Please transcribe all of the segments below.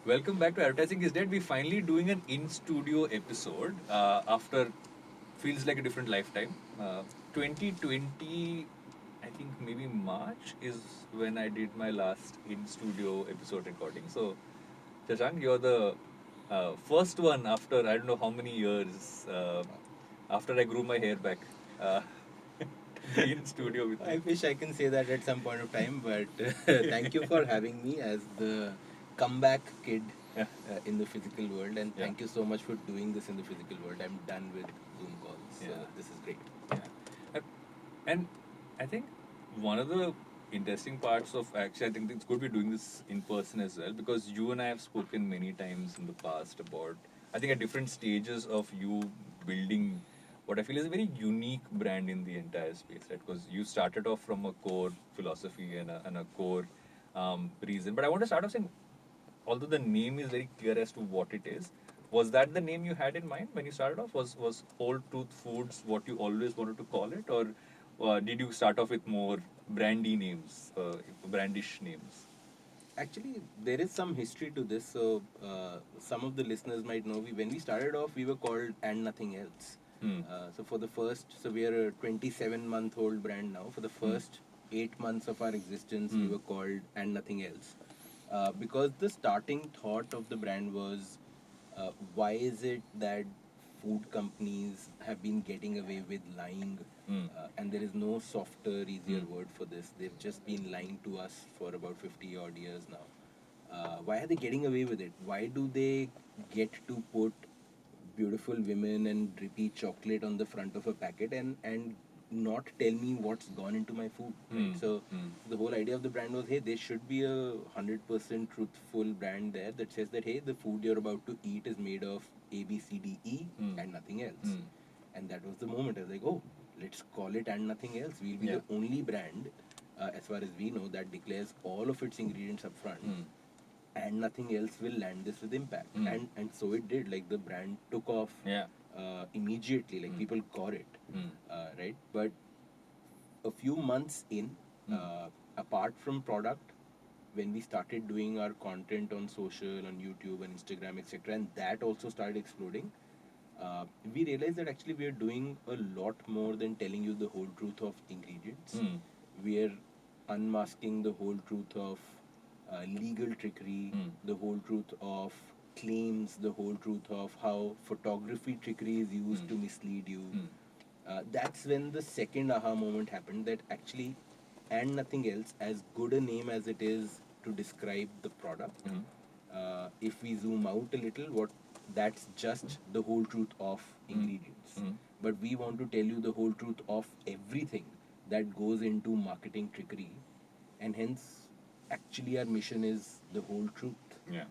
Welcome back to Advertising is Dead. We're finally doing an in-studio episode after feels like a different lifetime. 2020, I think maybe March is when I did my last in-studio episode recording. So, Shashank, you're the first one after I don't know how many years after I grew my hair back uh, to be in studio with I me. wish I can say that at some point of time, but thank you for having me as the comeback kid Yeah, in the physical world, and yeah, thank you so much for doing this in the physical world. I'm done with Zoom calls, so yeah. this is great. Yeah. Uh, And I think one of the interesting parts of actually, I think it's good we're doing this in person as well because you and I have spoken many times in the past about, I think, at different stages of you building what I feel is a very unique brand in the entire space, right? Because you started off from a core philosophy and a core reason. But I want to start off saying, although the name is very clear as to what it is, was that the name you had in mind when you started off? Was Whole Truth Foods what you always wanted to call it, or did you start off with more brandy names, brandish names? Actually, there is some history to this. So, some of the listeners might know when we started off, we were called And Nothing Else. Hmm. So we are a 27-month-old brand now. For the Hmm. first 8 months of our existence, we Hmm. were called And Nothing Else. Because the starting thought of the brand was, why is it that food companies have been getting away with lying, Hmm. and there is no softer, easier Hmm. word for this. They've just been lying to us for about 50 odd years now. Why are they getting away with it? Why do they get to put beautiful women and drippy chocolate on the front of a packet and not tell me what's gone into my food, Hmm. right? So Hmm. the whole idea of the brand was, hey, there should be a 100% truthful brand there that says that, hey, the food you're about to eat is made of A, B, C, D, E, Hmm. and nothing else. Hmm. And that was the moment I was like, oh, let's call it And Nothing Else. We'll be Yeah. the only brand, as far as we know, that declares all of its ingredients up front, Hmm. and nothing else will land this with impact. Hmm. And so it did. Like, the brand took off Yeah. immediately. Like, Hmm. people got it, Hmm. right? But a few months in, Hmm. apart from product, when we started doing our content on social, on YouTube and Instagram, etc., and that also started exploding, we realized that actually we are doing a lot more than telling you the whole truth of ingredients. Hmm. We are unmasking the whole truth of legal trickery, Hmm. the whole truth of claims, the whole truth of how photography trickery is used Hmm. to mislead you. Hmm. That's when the second aha moment happened, that actually, And Nothing Else, as good a name as it is to describe the product, Hmm. if we zoom out a little, what that's just the whole truth of Hmm. ingredients. Hmm. But we want to tell you the whole truth of everything that goes into marketing trickery, and hence, actually, our mission is the whole truth. Yeah.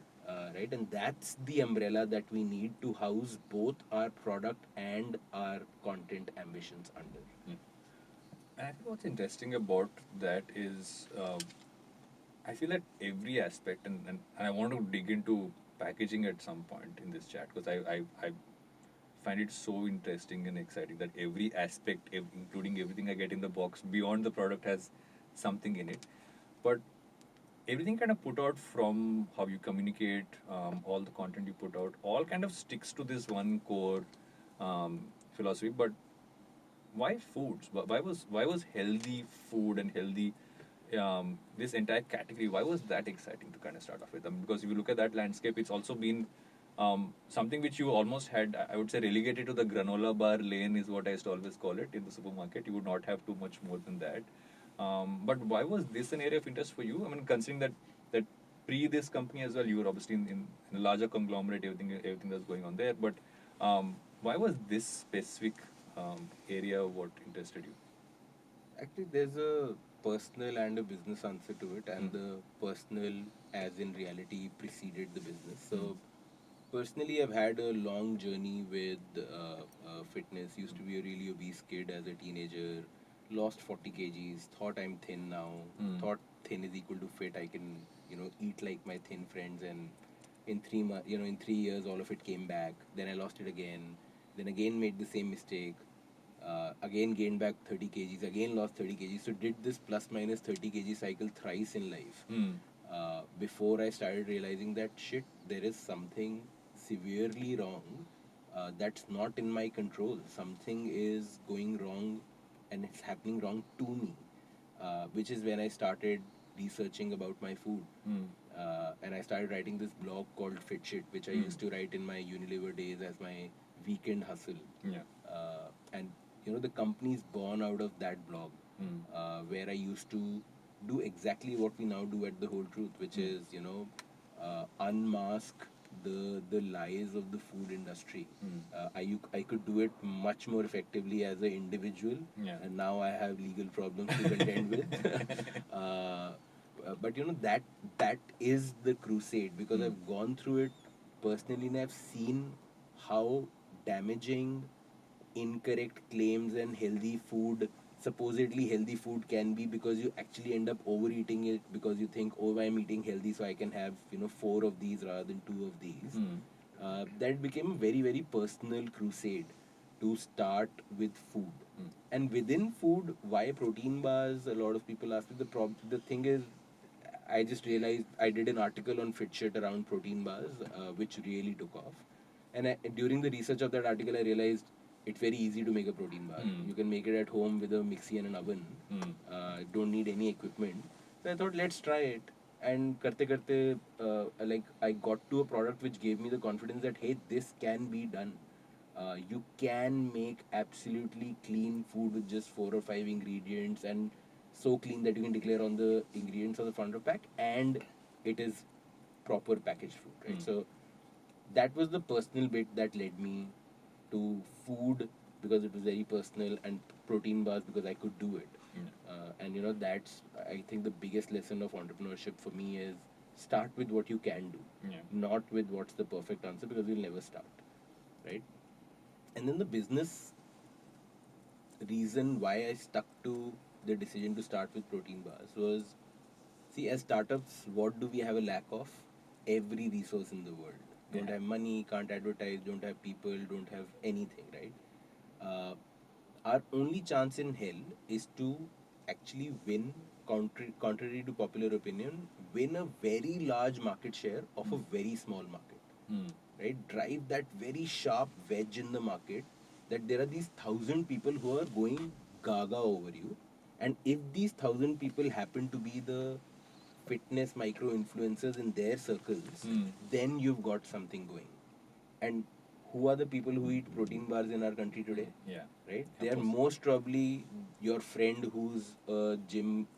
Right, and that's the umbrella that we need to house both our product and our content ambitions under. Hmm. And I think what's interesting about that is I feel that every aspect, and I want to dig into packaging at some point in this chat because I find it so interesting and exciting that every aspect, including everything I get in the box beyond the product, has something in it. But everything kind of put out from how you communicate, all the content you put out, all kind of sticks to this one core philosophy. But why foods? Why was healthy food and healthy this entire category? Why was that exciting to kind of start off with? Because if you look at that landscape, it's also been something which you almost had, I would say, relegated to the granola bar lane, is what I used to always call it in the supermarket. You would not have too much more than that. But why was this an area of interest for you? I mean, considering that pre this company as well, you were obviously in a larger conglomerate, everything that's going on there. But why was this specific area what interested you? Actually, there's a personal and a business answer to it, Hmm. and the personal, as in reality, preceded the business. Hmm. So, personally, I've had a long journey with fitness. Used to be a really obese kid as a teenager, lost 40 kgs, thought I'm thin now, Hmm. thought thin is equal to fit. I can, eat like my thin friends, and in 3 months, in 3 years, all of it came back. Then I lost it again. Then again made the same mistake, again gained back 30 kgs, again lost 30 kgs. So did this plus minus 30 kg cycle thrice in life. Hmm. before I started realizing that shit, there is something severely wrong that's not in my control. Something is going wrong and it's happening wrong to me, which is when I started researching about my food. And I started writing this blog called Fit Shit, which I used to write in my Unilever days as my weekend hustle. Yeah. And the company's born out of that blog, where I used to do exactly what we now do at The Whole Truth, which is unmask the lies of the food industry. I could do it much more effectively as an individual, and now I have legal problems to contend with. But that is the crusade, because I've gone through it personally and I've seen how damaging incorrect claims and supposedly healthy food can be, because you actually end up overeating it because you think, oh, I'm eating healthy so I can have 4 of these rather than 2 of these. That became a very, very personal crusade to start with food. And within food, why protein bars? A lot of people ask me. The thing is, I just realized I did an article on Fit Shit around protein bars, which really took off. And during the research of that article, I realized it's very easy to make a protein bar. You can make it at home with a mixie and an oven. Don't need any equipment. So I thought, let's try it. And karte karte, like I got to a product which gave me the confidence that, hey, this can be done. You can make absolutely clean food with just 4 or 5 ingredients, and so clean that you can declare on the ingredients of the front of pack, and it is proper packaged food, right? So that was the personal bit that led me to food, because it was very personal, and protein bars because I could do it. And that's, I think, the biggest lesson of entrepreneurship for me is start with what you can do, not with what's the perfect answer, because you'll never start, right? And then the business reason why I stuck to the decision to start with protein bars was, see, as startups, what do we have a lack of? Every resource in the world. Don't have money, can't advertise, don't have people, don't have anything, right? Our only chance in hell is to actually win, contrary to popular opinion, win a very large market share of a very small market. Right? Drive that very sharp wedge in the market, that there are these 1,000 people who are going gaga over you. And if these 1,000 people happen to be the fitness micro influencers in their circles, then you've got something going. And who are the people who eat protein bars in our country today? Yeah. Right? They are most probably your friend who's a gym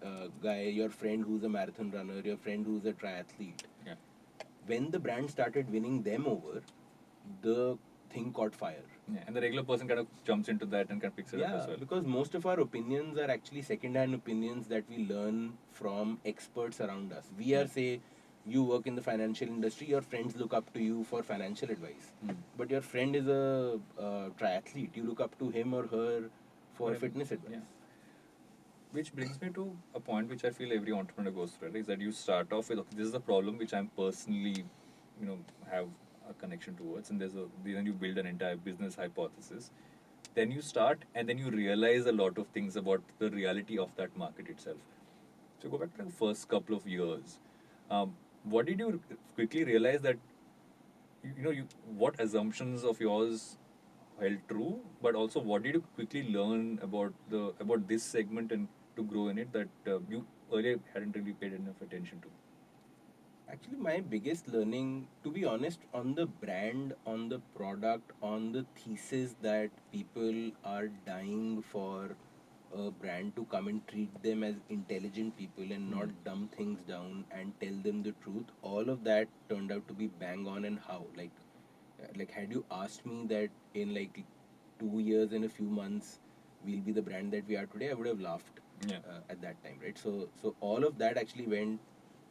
guy, your friend who's a marathon runner, your friend who's a triathlete. Yeah. When the brand started winning them over, the thing caught fire. Yeah. And the regular person kind of jumps into that and kind of picks it up as well. Because most of our opinions are actually second-hand opinions that we learn from experts around us. We are, say, you work in the financial industry, your friends look up to you for financial advice. But your friend is a triathlete, you look up to him or her for fitness advice. Yeah. Which brings me to a point which I feel every entrepreneur goes through, right? Is that you start off with, okay, this is a problem which I'm personally, have a connection towards, and then you build an entire business hypothesis. Then you start, and then you realize a lot of things about the reality of that market itself. So go back to the first couple of years. What did you quickly realize that, what assumptions of yours held true, but also what did you quickly learn about this segment and to grow in it that you earlier hadn't really paid enough attention to? Actually, my biggest learning, to be honest, on the brand, on the product, on the thesis that people are dying for a brand to come and treat them as intelligent people and not dumb things down and tell them the truth, all of that turned out to be bang on. And how? Like had you asked me that in like 2 years and a few months we'll be the brand that we are today, I would have laughed at that time, right? So all of that actually went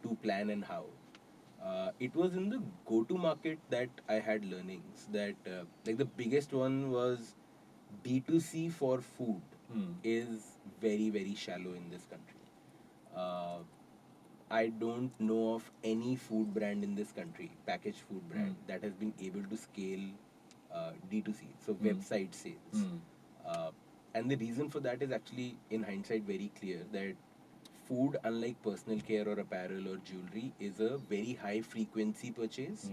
to plan and how. It was in the go-to market that I had learnings that like the biggest one was D2C for food is very, very shallow in this country. Uh, I don't know of any food brand in this country, packaged food brand, that has been able to scale D2C, so website sales. Uh, and the reason for that is actually, in hindsight, very clear that food, unlike personal care or apparel or jewelry, is a very high frequency purchase,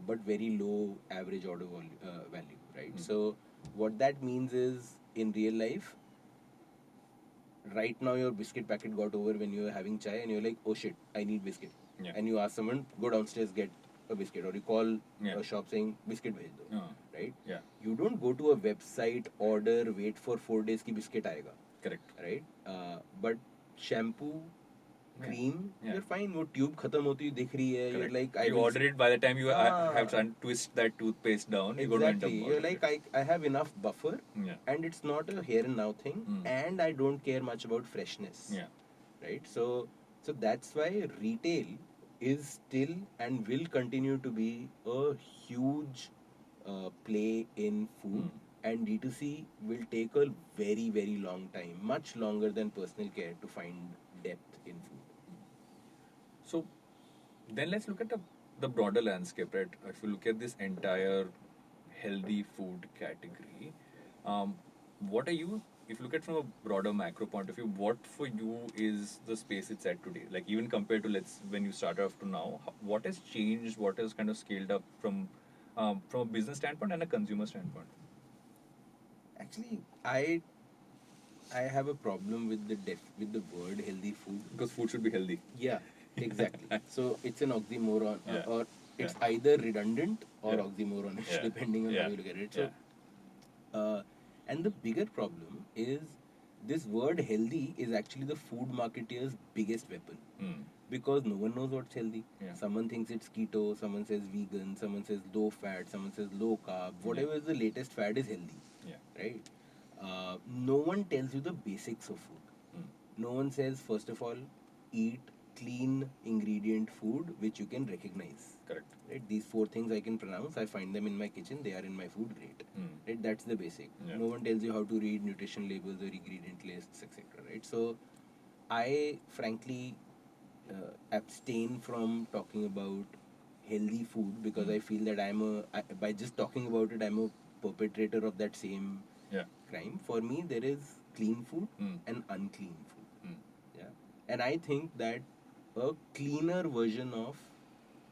but very low average order value, right? So what that means is, in real life, right now your biscuit packet got over when you were having chai and you're like, oh shit, I need biscuit. Yeah. And you ask someone, go downstairs, get a biscuit, or you call Yeah. a shop saying, biscuit bhej do, right? Yeah. You don't go to a website, order, wait for 4 days ki biscuit aayega, Correct. right? But shampoo, Yeah. cream, Yeah. you're fine. वो tube खत्म होती हुई दिख रही है. You're Correct. like, you order it by the time you have to twist that toothpaste down. You're going to end up exactly. You're ordering like, I have enough buffer, Yeah. and it's not a here and now thing, and I don't care much about freshness. Yeah. Right. So that's why retail is still and will continue to be a huge play in food. And D2C will take a very, very long time, much longer than personal care, to find depth in food. So then let's look at the broader landscape, right? If you look at this entire healthy food category, what are you, if you look at from a broader macro point of view, what for you is the space it's at today? Like even compared to when you started off to now, what has changed? What has kind of scaled up from a business standpoint and a consumer standpoint? Actually, I have a problem with the word healthy food. Because food should be healthy. Yeah, exactly. So it's an oxymoron, Yeah. or it's Yeah. either redundant or Yeah. oxymoronish, Yeah. depending on Yeah. how you look at it. So, and the bigger problem is, this word healthy is actually the food marketeer's biggest weapon. Because no one knows what's healthy. Yeah. Someone thinks it's keto, someone says vegan, someone says low fat, someone says low carb. Whatever is the latest fad is healthy. Yeah. Right? No one tells you the basics of food. No one says, first of all, eat clean ingredient food which you can recognize. Correct. Right? These 4 things I can pronounce. I find them in my kitchen. They are in my food. Great. Right? That's the basic. Yeah. No one tells you how to read nutrition labels or ingredient lists, etc. Right? So, I frankly abstain from talking about healthy food, because I feel that by just talking about it, I'm a perpetrator of that same crime. For me, there is clean food and unclean food. Yeah. And I think that a cleaner version of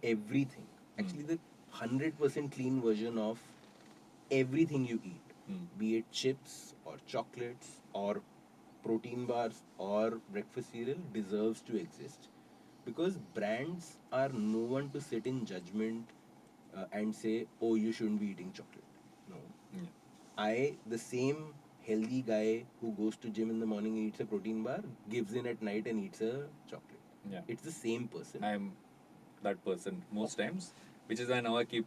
everything, actually the 100% clean version of everything you eat, be it chips or chocolates or protein bars or breakfast cereal, deserves to exist. Because brands are no one to sit in judgment and say, oh, you shouldn't be eating chocolate. No. The same healthy guy who goes to gym in the morning and eats a protein bar, gives in at night and eats a chocolate. Yeah. It's the same person. I'm that person most times, which is why now I keep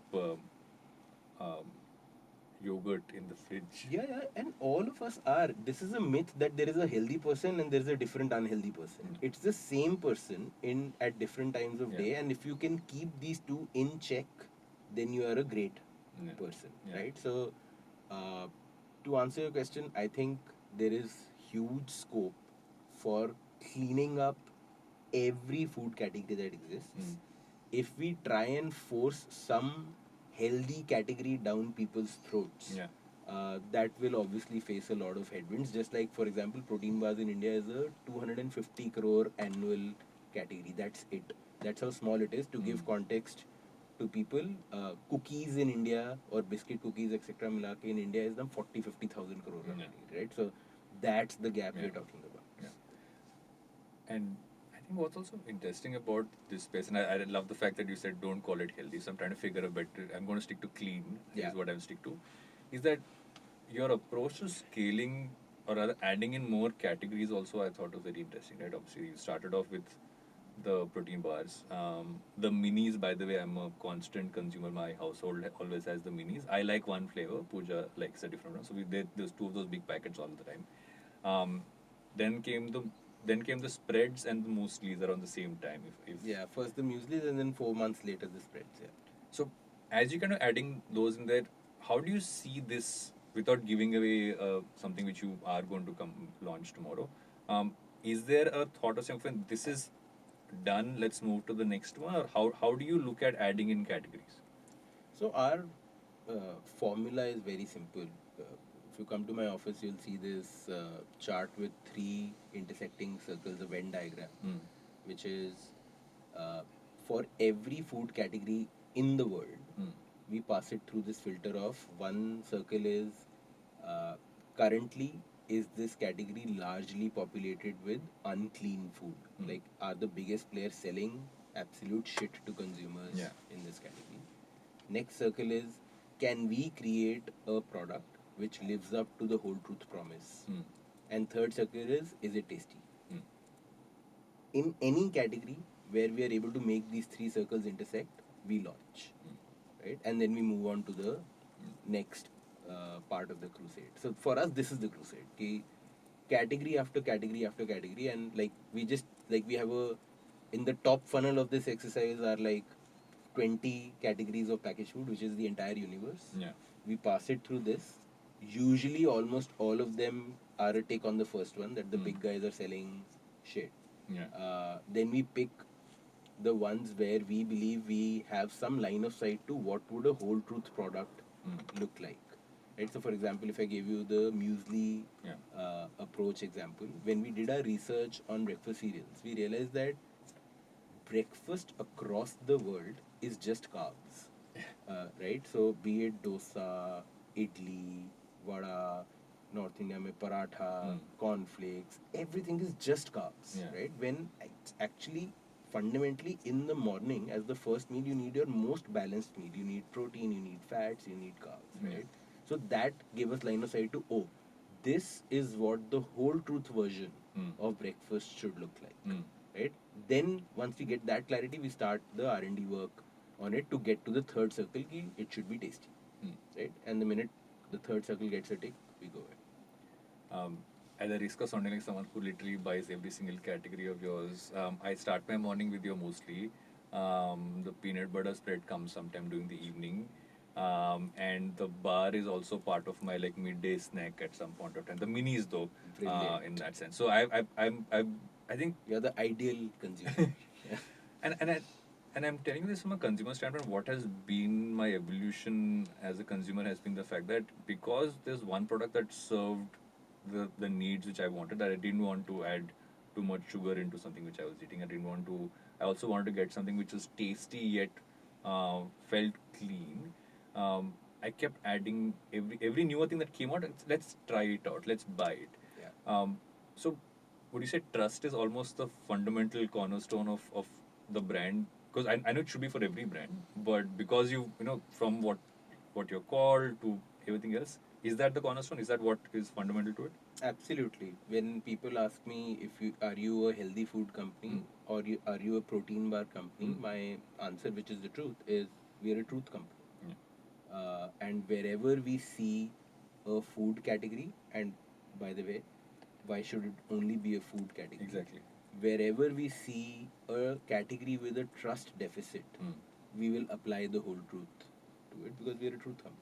yogurt in the fridge. Yeah, and all of us are. This is a myth that there is a healthy person and there is a different unhealthy person. It's the same person at different times of day, and if you can keep these two in check, then you are a great person, right? So, to answer your question, I think there is huge scope for cleaning up every food category that exists. If we try and force some healthy category down people's throats, that will obviously face a lot of headwinds. Just like, for example, protein bars in India is a 250 crore annual category. That's it. That's how small it is. To give context to people, cookies in India or biscuit cookies, etc., milake in India is the 40-50,000 crore category, right? So that's the gap we're talking about. And I think what's also interesting about this space, and I love the fact that you said don't call it healthy. So I'm trying to figure a better. I'm going to stick to clean. Is what I'll stick to. Is that your approach to scaling or rather adding in more categories also I thought was very interesting, right? Obviously you started off with the protein bars. The minis, by the way, I'm a constant consumer. My household always has the minis. I like one flavor. Pooja likes a different one. So there's 2 of those big packets all the time. Then came the spreads and the mueslis around the same time. Yeah, first the mueslis and then 4 months later the spreads. Yeah. So as you kind of adding those in there, how do you see this without giving away something which you are going to launch tomorrow? Is there a thought of saying, "When this is done, let's move to the next one," or how do you look at adding in categories? So our formula is very simple. If you come to my office, you'll see this chart with three intersecting circles, a Venn diagram, which is uh, for every food category in the world, we pass it through this filter of one circle is uh, currently is this category largely populated with unclean food? Like, are the biggest players selling absolute shit to consumers in this category? Next circle is, can we create a product which lives up to the whole truth promise? And third circle is it tasty? In any category where we are able to make these three circles intersect, we launch, right? And then we move on to the next part of the crusade. So for us, this is the crusade. Okay? Category after category after category, and like we have a, in the top funnel of this exercise are like 20 categories of packaged food, which is the entire universe. We pass it through this. Usually, almost all of them are a take on the first one, that the big guys are selling shit. Then we pick the ones where we believe we have some line of sight to what would a whole truth product look like. Right? So, for example, if I give you the muesli approach example, when we did our research on breakfast cereals, we realized that breakfast across the world is just carbs, right? So be it dosa, idli, vada, North India mein paratha, cornflakes, everything is just carbs, right? When it's actually fundamentally in the morning as the first meal, you need your most balanced meal. You need protein, you need fats, you need carbs, right? So that gave us line of sight to, oh, this is what the whole truth version of breakfast should look like, right? Then once we get that clarity, we start the R&D work on it to get to the third circle ki it should be tasty, right? And the minute the third circle gets a tick, we go ahead. At the risk of sounding like someone who literally buys every single category of yours, I start my morning with your mostly. The peanut butter spread comes sometime during the evening. And the bar is also part of my like midday snack at some point of time. The minis though, in that sense. So I think You're the ideal consumer. Yeah. And I'm telling you this from a consumer standpoint. What has been my evolution as a consumer has been the fact that because there's one product that served the needs which I wanted, that I didn't want to add too much sugar into something which I was eating. I didn't want to. I also wanted to get something which was tasty yet felt clean. I kept adding every newer thing that came out. Let's try it out. Let's buy it. So would you say trust is almost the fundamental cornerstone of the brand? Because I know it should be for every brand, but because you know from what you're called to everything else, is that the cornerstone? Is that what is fundamental to it? Absolutely. When people ask me if you are you a healthy food company or are you a protein bar company, my answer, which is the truth, is we are a truth company. And wherever we see a food category, and by the way, why should it only be a food category? Exactly. Wherever we see a category with a trust deficit, we will apply the whole truth to it because we are a truth company.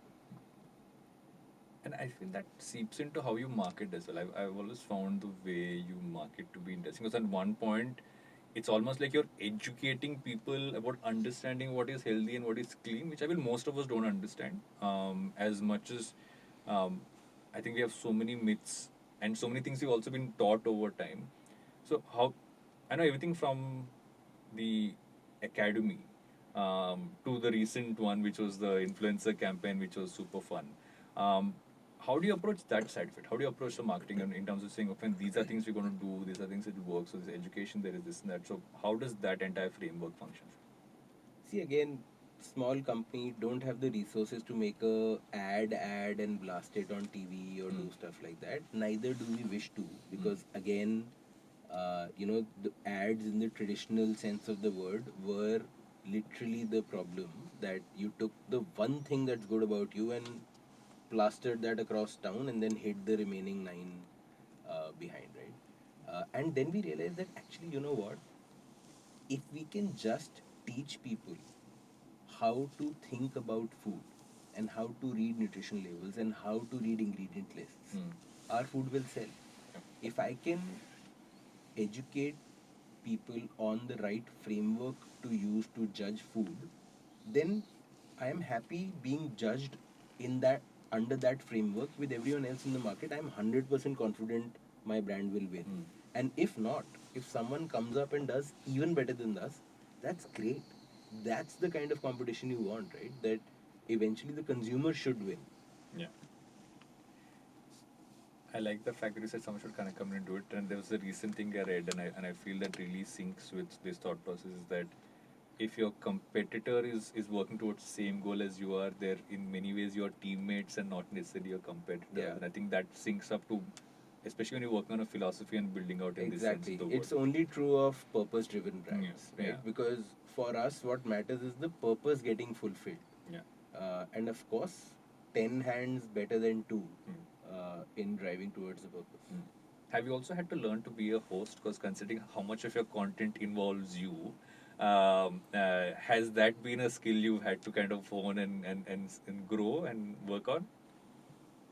And I feel that seeps into how you market as well. I've always found the way you market to be interesting. Because at one point, it's almost like you're educating people about understanding what is healthy and what is clean, which I feel most of us don't understand. As much as I think we have so many myths and so many things we've also been taught over time. So how I know everything from the academy to the recent one, which was the influencer campaign, which was super fun. Um, how do you approach that side of it? How do you approach the marketing in terms of saying, okay, these are things we're going to do, these are things that will work, so there's education, there is this and that. So how does that entire framework function? See, again, small company don't have the resources to make a ad and blast it on TV or do stuff like that. Neither do we wish to, because again, the ads in the traditional sense of the word were literally the problem, that you took the one thing that's good about you and plastered that across town and then hid the remaining nine behind, right? And then we realized that actually, you know what? If we can just teach people how to think about food and how to read nutrition labels and how to read ingredient lists, our food will sell. If I can educate people on the right framework to use to judge food, then I am happy being judged in that under that framework with everyone else in the market, I'm 100% confident my brand will win. And if not, if someone comes up and does even better than us, that's great. That's the kind of competition you want, right? That eventually the consumer should win. Yeah. I like the fact that you said someone should kind of come and do it. And there was a recent thing I read, and I feel that really syncs with this thought process is that if your competitor is working towards the same goal as you are, they're in many ways your teammates and not necessarily your competitor. Yeah. And I think that syncs up to, especially when you're working on a philosophy and building out in this sense Exactly. of the word. It's only true of purpose driven brands, Yeah. right? Yeah. Because for us, what matters is the purpose getting fulfilled. Yeah. And of course, 10 hands better than 2 in driving towards the purpose. Have you also had to learn to be a host? Because considering how much of your content involves you, has that been a skill you've had to kind of hone and grow and work on?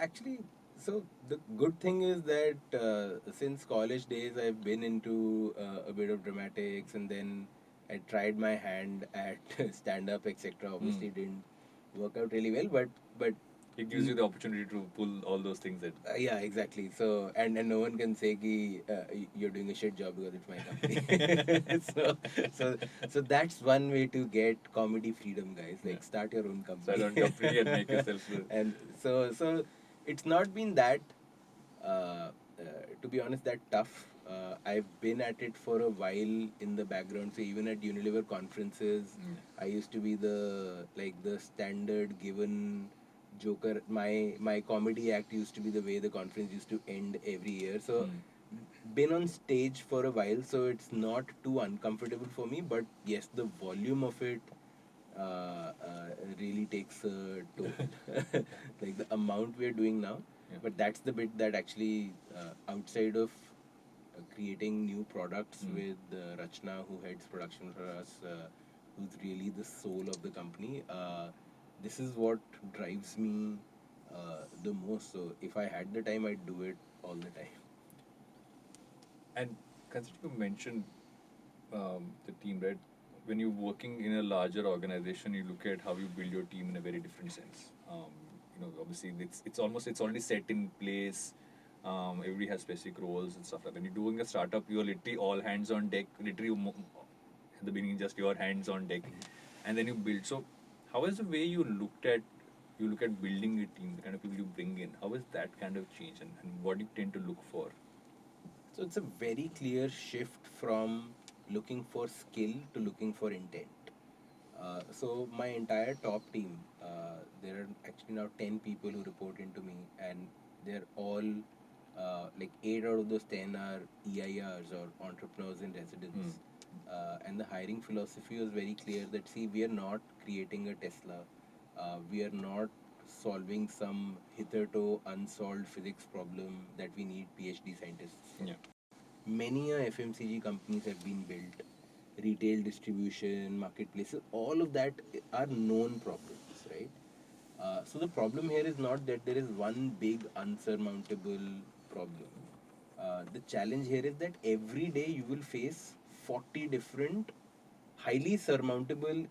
Actually, so the good thing is that since college days, I've been into a bit of dramatics, and then I tried my hand at stand up, etc. Obviously, didn't work out really well, but It gives you the opportunity to pull all those things in. yeah, exactly. So and no one can say ki, you're doing a shit job because it's my company. so that's one way to get comedy freedom, guys. Like start your own company. Start your own company and make yourself. And so it's not been that, to be honest, that tough. I've been at it for a while in the background. So even at Unilever conferences, I used to be the standard given joker. My comedy act used to be the way the conference used to end every year. So been on stage for a while, so it's not too uncomfortable for me. But yes, the volume of it really takes a toll. Like the amount we're doing now. Yeah. But that's the bit that actually, outside of creating new products with Rachna, who heads production for us, who's really the soul of the company. This is what drives me the most. So if I had the time, I'd do it all the time. And considering you mentioned the team, right? When you're working in a larger organization, you look at how you build your team in a very different sense. Obviously it's already set in place. Everybody has specific roles and stuff like that. When you're doing a startup, you're literally all hands on deck. Literally, at the beginning, just your hands on deck, and then you build. So, how is the way you look at building a team, the kind of people you bring in? How is that kind of change, and what do you tend to look for? So it's a very clear shift from looking for skill to looking for intent. So my entire top team, there are actually now 10 people who report into me, and they're all like 8 out of those 10 are EIRs or entrepreneurs in residence. And the hiring philosophy was very clear that see, we are not creating a Tesla, we are not solving some hitherto unsolved physics problem that we need PhD scientists for. Yeah. Many FMCG companies have been built, retail distribution, marketplaces, all of that are known problems, right? So the problem here is not that there is one big unsurmountable problem. The challenge here is that every day you will face 40 different, highly surmountable,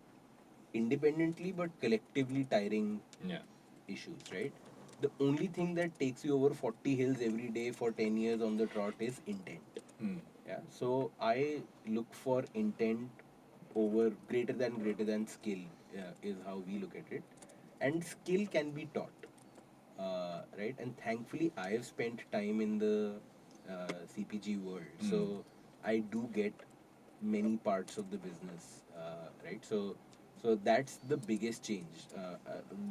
independently but collectively tiring issues, right? The only thing that takes you over 40 hills every day for 10 years on the trot is intent. Yeah. So I look for intent over greater than skill, is how we look at it. And skill can be taught, right? And thankfully, I have spent time in the CPG world, so I do get many parts of the business, right? So that's the biggest change.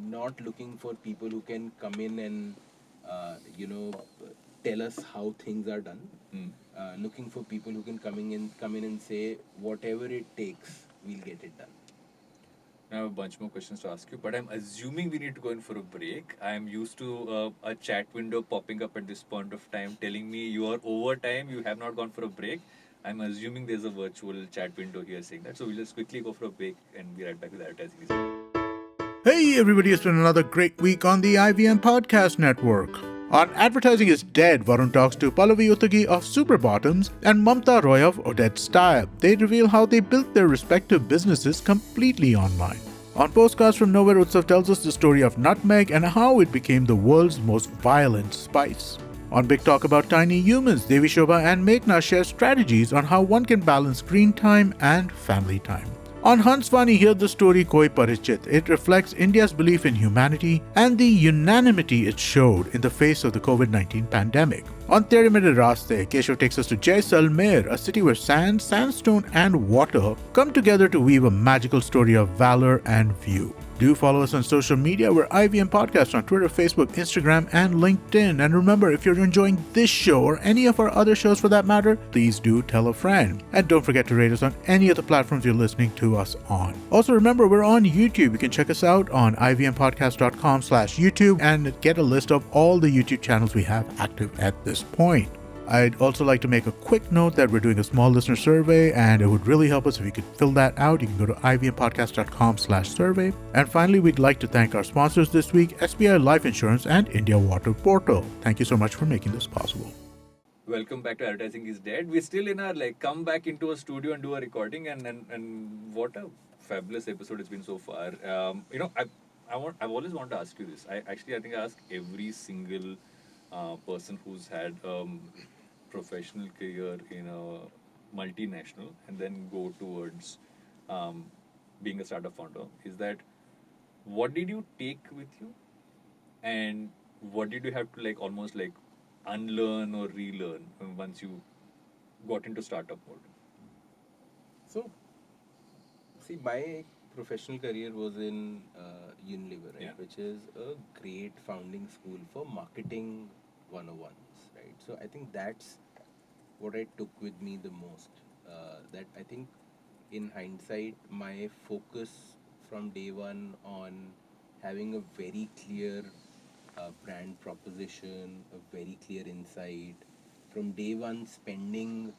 Not looking for people who can come in and tell us how things are done. Looking for people who can come in and say whatever it takes, we'll get it done. I have a bunch more questions to ask you, but I'm assuming we need to go in for a break. I'm used to a chat window popping up at this point of time telling me you are over time, you have not gone for a break. I'm assuming there's a virtual chat window here saying that. So we'll just quickly go for a break and be right back with advertising. Hey everybody, it's been another great week on the IVM Podcast Network. On Advertising is Dead, Varun talks to Pallavi Uttagi of Super Bottoms and Mamta Roy of Odette Style. They reveal how they built their respective businesses completely online. On Postcards from Nowhere, Utsav tells us the story of nutmeg and how it became the world's most violent spice. On Big Talk About Tiny Humans, Devi Shobha and Meghna share strategies on how one can balance screen time and family time. On Hanswani, hear the story Koi Parichit. It reflects India's belief in humanity and the unanimity it showed in the face of the COVID-19 pandemic. On Tere Mere Raste, Keshav takes us to Jaisalmer, a city where sand, sandstone, and water come together to weave a magical story of valor and view. Do follow us on social media. We're IVM Podcast on Twitter, Facebook, Instagram, and LinkedIn. And remember, if you're enjoying this show or any of our other shows for that matter, please do tell a friend. And don't forget to rate us on any of the platforms you're listening to us on. Also, remember, we're on YouTube. You can check us out on ivmpodcast.com/YouTube and get a list of all the YouTube channels we have active at this point. I'd also like to make a quick note that we're doing a small listener survey, and it would really help us if you could fill that out. You can go to ivmpodcast.com/survey. And finally, we'd like to thank our sponsors this week, SBI Life Insurance and India Water Portal. Thank you so much for making this possible. Welcome back to Advertising is Dead. We're still in our come back into a studio and do a recording, and what a fabulous episode it's been so far. I've always wanted to ask you this. I think I ask every single person who's had professional career in a multinational and then go towards being a startup founder is that what did you take with you and what did you have to almost unlearn or relearn once you got into startup mode? So, see, my professional career was in Unilever, right? Yeah. Which is a great founding school for marketing 101s, right? So I think that's what I took with me the most. That I think in hindsight, my focus from day one on having a very clear brand proposition, a very clear insight, from day one spending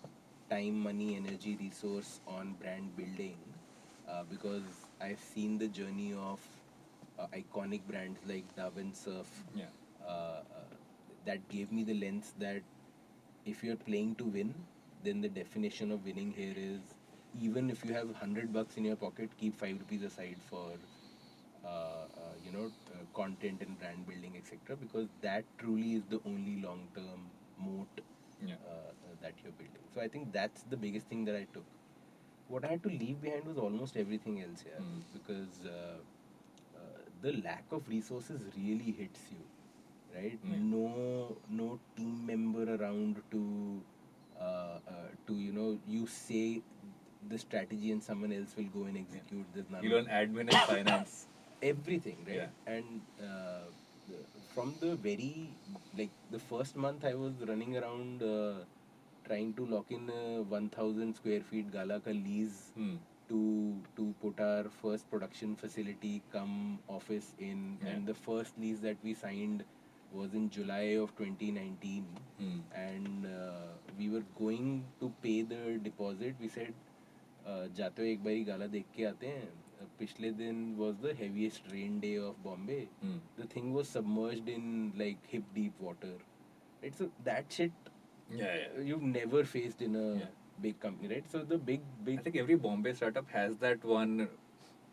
time, money, energy, resource on brand building, because I've seen the journey of iconic brands like Dove and Surf. Yeah. That gave me the lens that if you're playing to win, then the definition of winning here is even if you have $100 in your pocket, keep ₹5 aside for content and brand building, etc. Because that truly is the only long-term moat that you're building. So I think that's the biggest thing that I took. What I had to leave behind was almost everything else here, because the lack of resources really hits you, right? No team member around to you say the strategy and someone else will go and execute. There's none. You learn admin and finance. Everything, right? Yeah. And from the very the first month I was running around trying to lock in a 1,000 square feet Gala ka lease to put our first production facility come office in. Yeah. And the first lease that we signed was in July of 2019. And we were going to pay the deposit. We said जाते हुए एक बारी गाला देख के आते हैं. पिछले दिन was the heaviest rain day of Bombay. The thing was submerged in hip deep water. Right? So that shit you've never faced in a big company, right? So the big I think every Bombay startup has that one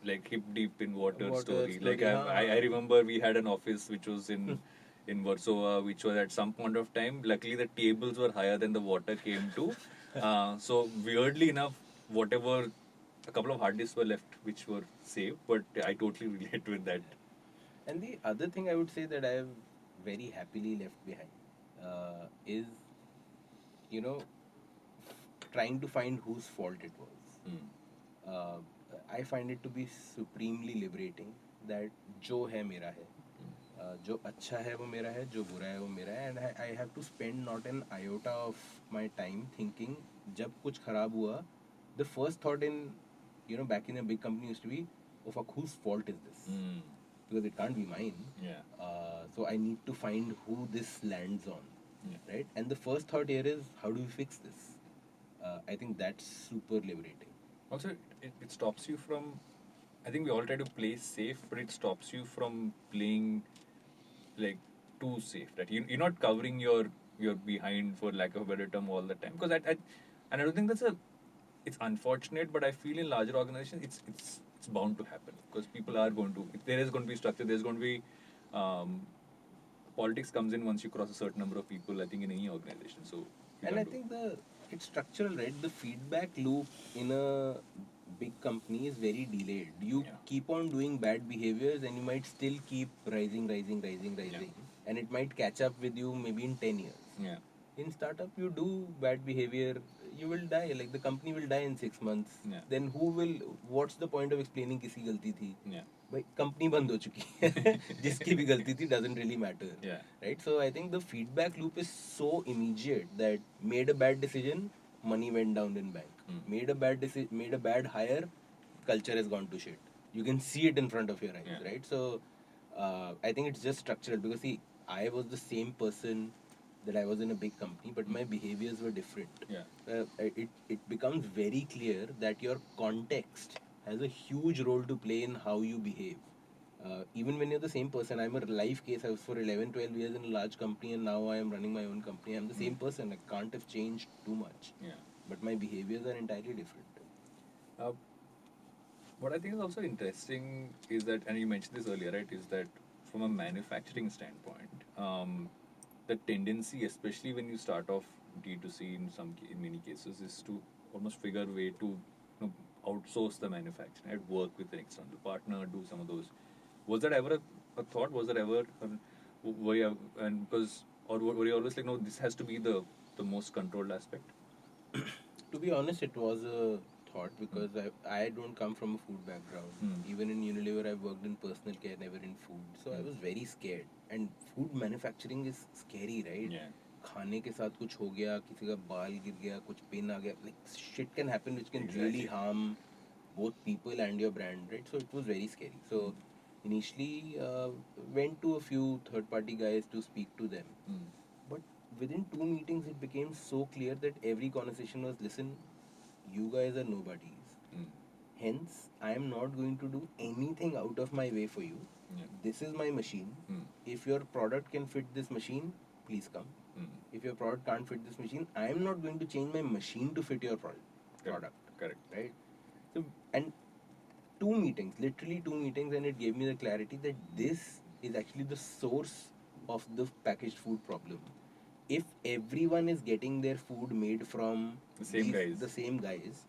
hip deep in water story. I remember we had an office which was in Warsaw, which was at some point of time. Luckily, the tables were higher than the water came to. So weirdly enough, whatever a couple of hard disks were left, which were saved, but I totally relate with that. And the other thing I would say that I have very happily left behind is, trying to find whose fault it was. I find it to be supremely liberating that जो है मेरा है, जो अच्छा है वो मेरा है, जो बुरा है वो मेरा है, and I have to spend not an iota of my time thinking जब कुछ खराब हुआ, the first thought in back in a big company used to be, oh fuck, whose fault is this? Because it can't be mine. So I need to find who this lands on, right? And the first thought here is, how do we fix this? I think that's super liberating. Also, it stops you from, I think we all try to play safe, but it stops you from playing too safe. That you're not covering your behind, for lack of a better term, all the time. Because I don't think that's a it's unfortunate, but I feel in larger organizations, it's bound to happen because people are going to. If there is going to be structure, there's going to be um, politics comes in once you cross a certain number of people. I think in any organization, so you And I can't do. think it's structural, right? The feedback loop in a big company is very delayed. You Yeah. keep on doing bad behaviors and you might still keep rising, and it might catch up with you maybe in 10 years. Yeah. In startup, you do bad behavior, you will die. Like the company will die in 6 months. Yeah. Then who will? What's the point of explaining किसी गलती थी? Yeah. भाई company बंद हो चुकी है जिसकी भी गलती थी doesn't really matter. Yeah. Right? So I think the feedback loop is so immediate that made a bad decision, money went down in bank. Made a bad hire, culture has gone to shit. You can see it in front of your eyes, Yeah. right? So I think it's just structural because see, I was the same person that I was in a big company, but my behaviors were different. Yeah. It becomes very clear that your context has a huge role to play in how you behave. Even when you're the same person, I'm a live case. I was for 11, 12 years in a large company, and now I am running my own company. I'm the same person. I can't have changed too much. Yeah. But my behaviors are entirely different. Uh, what I think is also interesting is that, and you mentioned this earlier, right? Is that from a manufacturing standpoint, the tendency, especially when you start off D2C in many cases, is to almost figure a way to outsource the manufacturing, right? Work with an external partner, do some of those. Was that ever a thought? Was that ever were you, and because or were you always like, no, this has to be the most controlled aspect? To be honest, it was a thought because I don't come from a food background. Even in Unilever, I've worked in personal care, never in food. So I was very scared. And food manufacturing is scary, right? Yeah. खाने के साथ कुछ हो गया, किसी का बाल गिर गया, कुछ पिन आ गया, like shit can happen which can really Exactly. harm both people and your brand, right? So it was very scary. So initially went to a few third party guys to speak to them. But within 2 meetings, it became so clear that every conversation was listen, you guys are nobodies. Hence, I am not going to do anything out of my way for you. Yeah. This is my machine. If your product can fit this machine, please come. If your product can't fit this machine, I am not going to change my machine to fit your product. Correct. Right? So, and 2 meetings, literally 2 meetings, and it gave me the clarity that this is actually the source of the packaged food problem. If everyone is getting their food made from The same guys.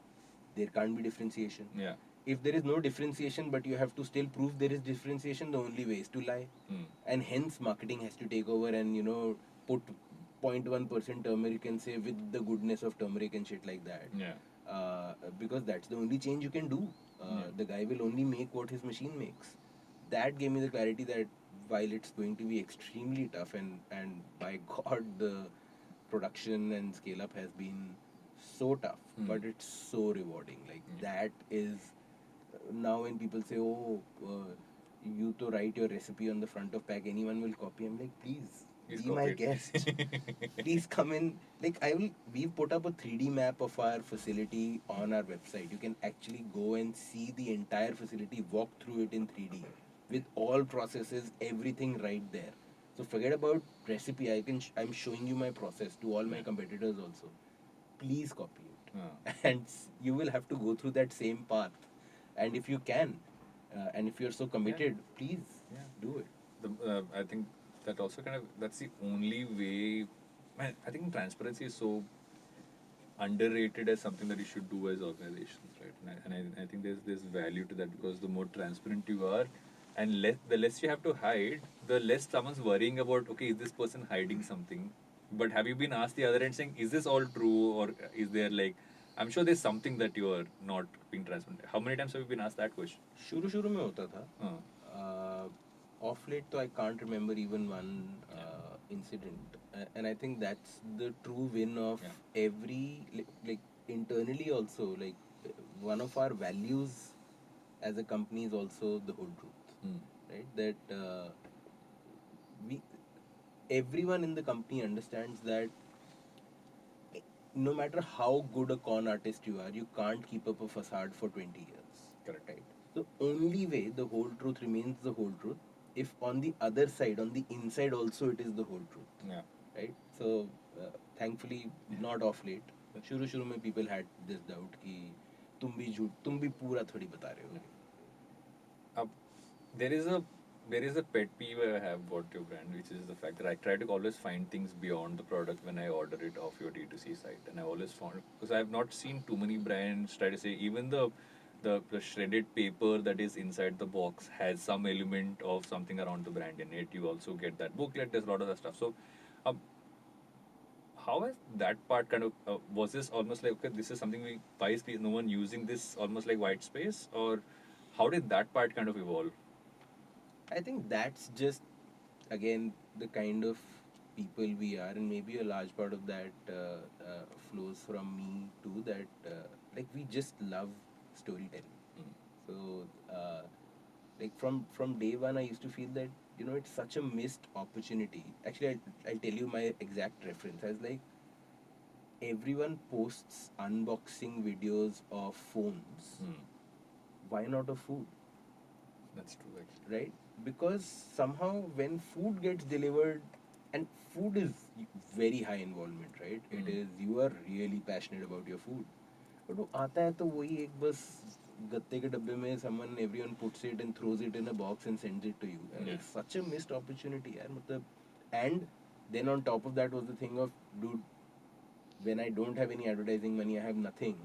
there can't be differentiation. Yeah. If there is no differentiation, but you have to still prove there is differentiation, the only way is to lie. And hence, marketing has to take over and, put 0.1% turmeric and say with the goodness of turmeric and shit like that. Yeah. Because that's the only change you can do. The guy will only make what his machine makes. That gave me the clarity that while it's going to be extremely tough and by God, the production and scale up has been so tough, but it's so rewarding. Like that is now when people say, "Oh, you to write your recipe on the front of pack, anyone will copy." I'm like, please Please be copy my it. guest. Please come in. Like we've put up a 3D map of our facility on our website. You can actually go and see the entire facility, walk through it in 3D with all processes, everything right there. So forget about recipe. I'm showing you my process to all my competitors also. Please copy it, and you will have to go through that same path. And if you can, and if you're so committed, please do it. I think that also that's the only way. Man, I think transparency is so underrated as something that you should do as organizations, right? I think there's value to that because the more transparent you are, and the less you have to hide, the less someone's worrying about, okay, is this person hiding something? But have you been asked the other end saying, is this all true, or is there like, I'm sure there's something that you are not being transparent. How many times have you been asked that question? शुरू में होता था. Off late, though, I can't remember even one incident, and I think that's the true win of every like internally also. Like one of our values as a company is also the whole truth, right? That we everyone in the company understands that no matter how good a con artist you are, you can't keep up a facade for 20 years. Correct. Right? The only way the whole truth remains the whole truth if on the other side, on the inside also, it is the whole truth. Yeah. Right? So, thankfully, not off late. शुरू शुरू में people had this doubt कि तुम भी पूरा थोड़ी बता रहे हो. Uh, there is a pet peeve I have about your brand, which is the fact that I try to always find things beyond the product when I order it off your D2C site, and I always found, because I have not seen too many brands try to say even the shredded paper that is inside the box has some element of something around the brand in it. You also get that booklet. There's a lot of that stuff. So. Um, how has that part kind of was this almost like, okay, this is something we buy space, no one using this, almost like white space, or how did that part kind of evolve? I think that's just again the kind of people we are, and maybe a large part of that flows from me too. That like we just love storytelling. Mm. So like from day one, I used to feel that it's such a missed opportunity. Actually, I'll tell you my exact reference. I was like, everyone posts unboxing videos of phones. Mm. Why not of food? That's true, actually. Right? Because somehow when food gets delivered, and food is very high involvement, right? It is, you are really passionate about your food, but वो आता है तो वही एक बस गत्ते के डब्बे में someone everyone puts it and throws it in a box and sends it to you, and it's such a missed opportunity यार, मतलब. And then on top of that was the thing of, dude, when I don't have any advertising money, I have nothing,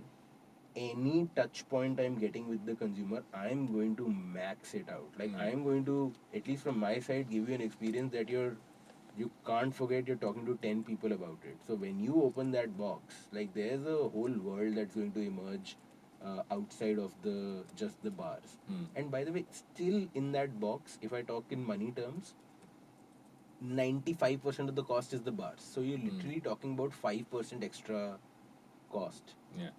any touch point I'm getting with the consumer, I'm going to max it out. Like I'm going to, at least from my side, give you an experience that you can't forget you're talking to 10 people about it. So when you open that box, like there's a whole world that's going to emerge outside of the just the bars. And by the way, still in that box, if I talk in money terms, 95% of the cost is the bars. So you're literally talking about 5% extra cost. Yeah.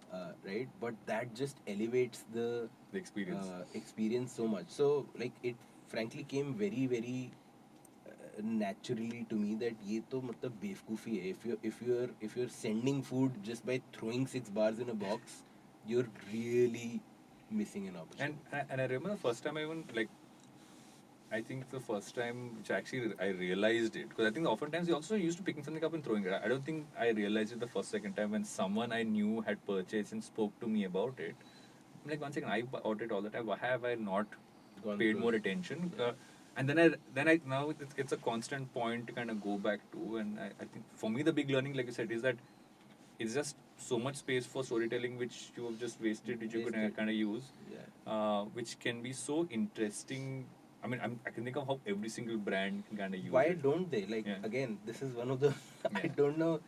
Right? But that just elevates the experience. Experience so much. So like it frankly came very very naturally to me that ये तो मतलब बेवकूफ़ी है. If you're sending food just by throwing 6 bars in a box, you're really missing an opportunity. And I remember the first time I even, like, I think the first time which actually I realized it, because I think oftentimes we also used to picking something up and throwing it. I don't think I realized it the second time when someone I knew had purchased and spoke to me about it. I'm like, one second, I bought it all the time. Why have I not paid more attention? And then I now it's a constant point to kind of go back to. And I think for me the big learning, like you said, is that it's just so much space for storytelling which you have just wasted, which you could kind of use, which can be so interesting. I mean, I can think of how every single brand can kind of use Why it. don't they? Like, again, this is one of the, I don't know,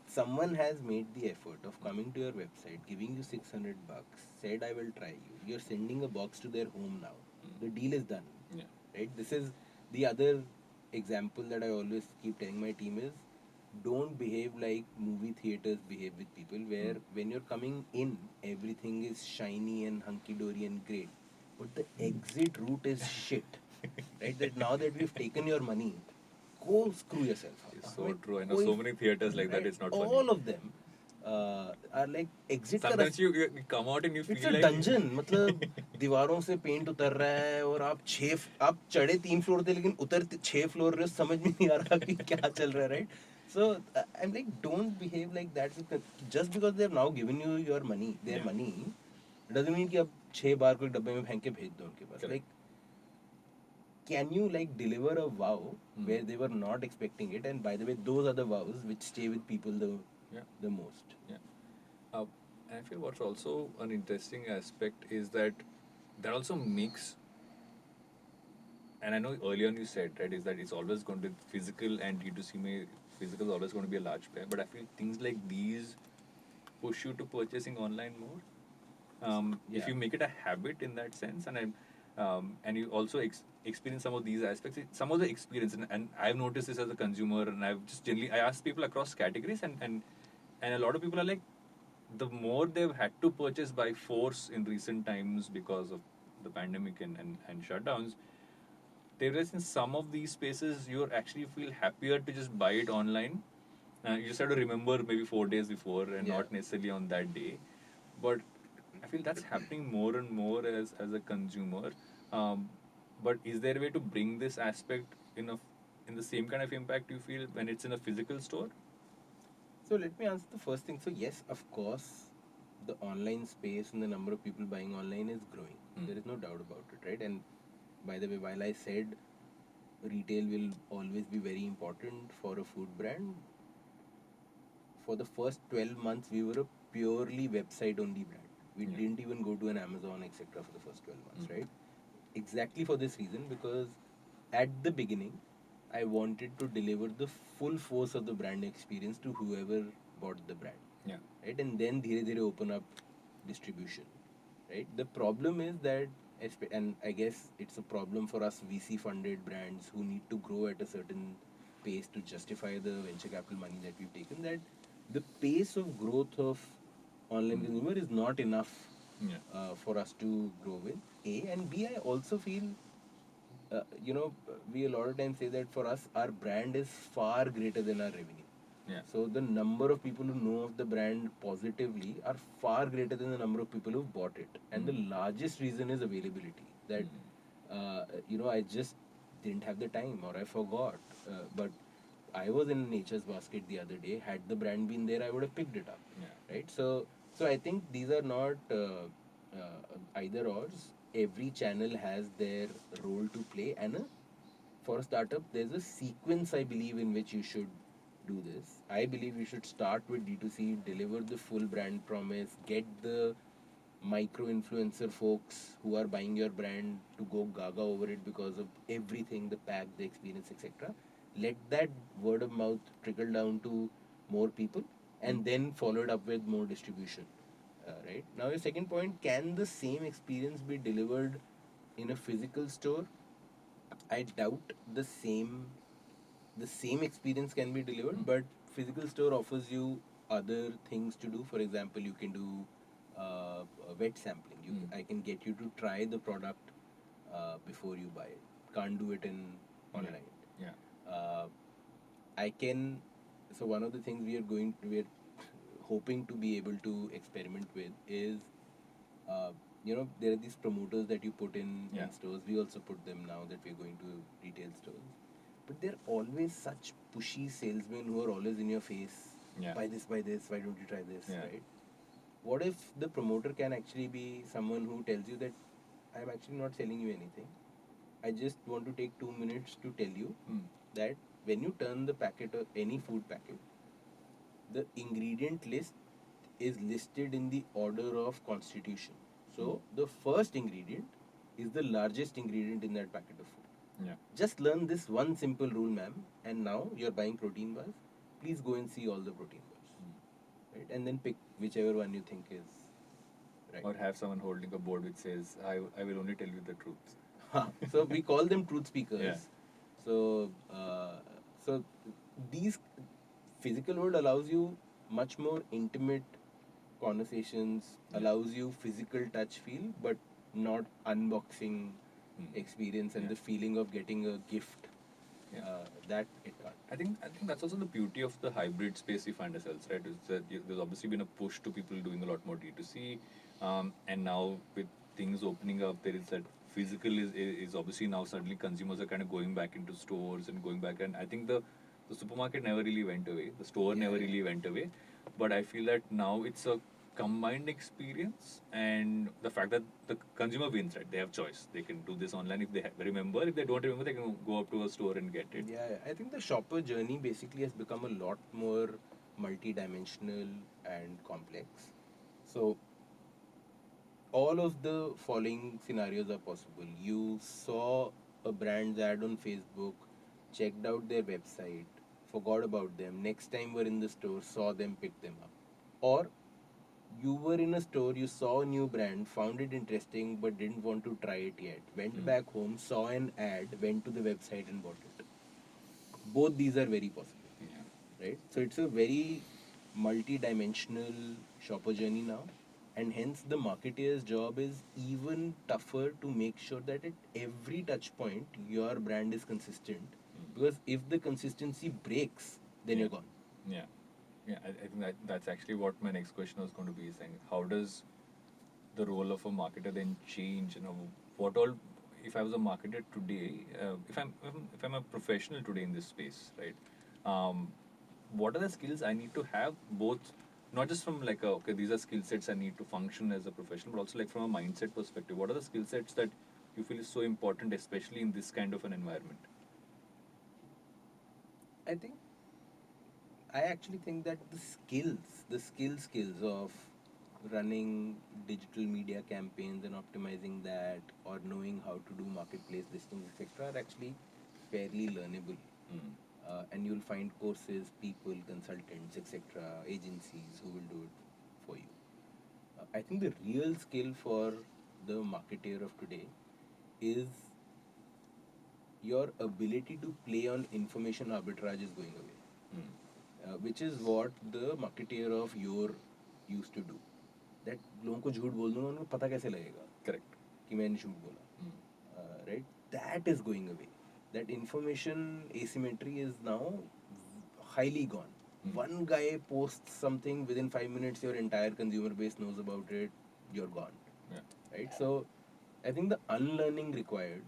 someone has made the effort of coming to your website, giving you 600 bucks, said, I will try you. You're sending a box to their home now. The deal is done. Yeah. Right? This is the other example that I always keep telling my team is, don't behave like movie theaters behave with people, where when you're coming in, everything is shiny and hunky-dory and great. But the exit route is shit. Right? That now that we've taken your money, go screw yourself. It's so true. I know so many theaters like that. It's not funny. All of them are like exit. Sometimes you come out and you feel it's a like dungeon. मतलब दीवारों से paint उतर रहा है और आप चढ़े 3 floor थे लेकिन उतर 6 फ्लोर रहे, समझ में नहीं आ रहा कि क्या चल रहा है, right? So I'm like, don't behave like that. Just because they've now given you your money, their money, it doesn't mean कि अब 6 बार कोई डब्बे में फेंक के भेज दो उनके पास. Like, can you like deliver a wow where they were not expecting it? And by the way, those are the wows which stay with people the most. Yeah. And I feel what's also an interesting aspect is that also makes, and I know earlier on you said, right, is that it's always going to be physical, and D2C physical is always going to be a large player. But I feel things like these push you to purchasing online more. If you make it a habit in that sense, and you also experience some of these aspects, some of the experience, and I've noticed this as a consumer, and I've just generally, I ask people across categories, and a lot of people are like, the more they've had to purchase by force in recent times because of the pandemic and shutdowns, they realize in some of these spaces you actually feel happier to just buy it online. You just have to remember maybe 4 days before and not necessarily on that day. But I feel that's happening more and more as a consumer. But is there a way to bring this aspect in the same kind of impact you feel when it's in a physical store? So let me answer the first thing. So yes, of course, the online space and the number of people buying online is growing. There is no doubt about it, right? And by the way, while I said retail will always be very important for a food brand, for the first 12 months we were a purely website only brand. We didn't even go to an Amazon, etc. for the first 12 months, right? Exactly for this reason, because at the beginning I wanted to deliver the full force of the brand experience to whoever bought the brand. Yeah. Right? And then dheere dheere open up distribution. Right? The problem is that, and I guess it's a problem for us VC funded brands who need to grow at a certain pace to justify the venture capital money that we've taken, that the pace of growth of online consumer is not enough for us to grow with. A and B, I also feel, we a lot of times say that for us, our brand is far greater than our revenue. Yeah. So the number of people who know of the brand positively are far greater than the number of people who've bought it. And the largest reason is availability. That, I just didn't have the time or I forgot. But I was in Nature's Basket the other day. Had the brand been there, I would have picked it up. Yeah. Right? So I think these are not either ors. Every channel has their role to play, and for a startup, there's a sequence I believe in which you should do this. I believe you should start with D2C, deliver the full brand promise, get the micro influencer folks who are buying your brand to go gaga over it because of everything, the pack, the experience, etc. Let that word of mouth trickle down to more people, and then follow it up with more distribution. Right now, your second point: can the same experience be delivered in a physical store? I doubt the same experience can be delivered, but physical store offers you other things to do. For example, you can do wet sampling. I can get you to try the product before you buy it. Can't do it in online. Yeah. I can. So one of the things we're hoping to be able to experiment with is, there are these promoters that you put in stores. We also put them now that we're going to retail stores. But they're always such pushy salesmen who are always in your face. Yeah. Buy this, why don't you try this, Yeah. right? What if the promoter can actually be someone who tells you that I'm actually not selling you anything. I just want to take 2 minutes to tell you that when you turn the packet or any food packet, the ingredient list is listed in the order of constitution. So the first ingredient is the largest ingredient in that packet of food. Yeah. Just learn this one simple rule, ma'am, and now you're buying protein bars. Please go and see all the protein bars, right? And then pick whichever one you think is right. Or have someone holding a board which says, I will only tell you the truth. So we call them truth speakers. Yeah. So, so these physical world allows you much more intimate conversations, allows you physical touch feel, but not unboxing experience and the feeling of getting a gift. That it can't. I think that's also the beauty of the hybrid space we find ourselves, right? Is that there's obviously been a push to people doing a lot more D2C, and now with things opening up, there is that physical is obviously now suddenly consumers are kind of going back into stores and going back, and I think the supermarket never really went away, the store never really went away, but I feel that now it's a combined experience, and the fact that the consumer wins, right? They have choice. They can do this online if they remember. If they don't remember, they can go up to a store and get it. Yeah, I think the shopper journey basically has become a lot more multi-dimensional and complex. So all of the following scenarios are possible. You saw a brand's ad on Facebook, checked out their website, forgot about them. Next time we're in the store, saw them, picked them up. Or you were in a store, you saw a new brand, found it interesting but didn't want to try it yet. Went back home, saw an ad, went to the website and bought it. Both these are very possible. Yeah. Right? So it's a very multi-dimensional shopper journey now, and hence the marketeer's job is even tougher to make sure that at every touch point your brand is consistent, because if the consistency breaks, then you're gone. Yeah. Yeah, I think that's actually what my next question was going to be saying. How does the role of a marketer then change? What all, if I was a marketer today, if I'm a professional today in this space, right? what are the skills I need to have, both not just from like okay, these are skill sets I need to function as a professional, but also like from a mindset perspective. What are the skill sets that you feel is so important, especially in this kind of an environment? I think I actually think that the skills of running digital media campaigns and optimizing that, or knowing how to do marketplace listings, etc., are actually fairly learnable. Mm. And you'll find courses, people, consultants, etc., agencies who will do it for you. I think the real skill for the marketeer of today is your ability to play on information arbitrage is going away, Mm. which is what the marketeer of yore used to do. That लोगों को झूठ बोल दूंगा उनको पता कैसे लगेगा Correct. कि मैंने झूठ बोला, right? That is going away. That information asymmetry is now highly gone. Mm. One guy posts something, within 5 minutes your entire consumer base knows about it, you're gone, Yeah. right? So I think the unlearning required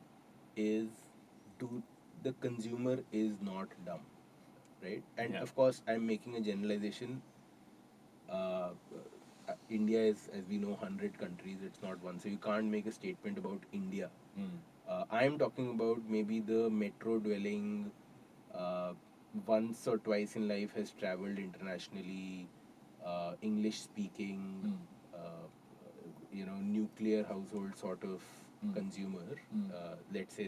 is to the consumer is not dumb, right? And Yeah. of course, I'm making a generalization. India is, as we know, 100 countries. It's not one, so you can't make a statement about India. Mm. I'm talking about maybe the metro dwelling, uh, once or twice in life has traveled internationally, English speaking, Mm. nuclear household sort of Mm. consumer, Mm. let's say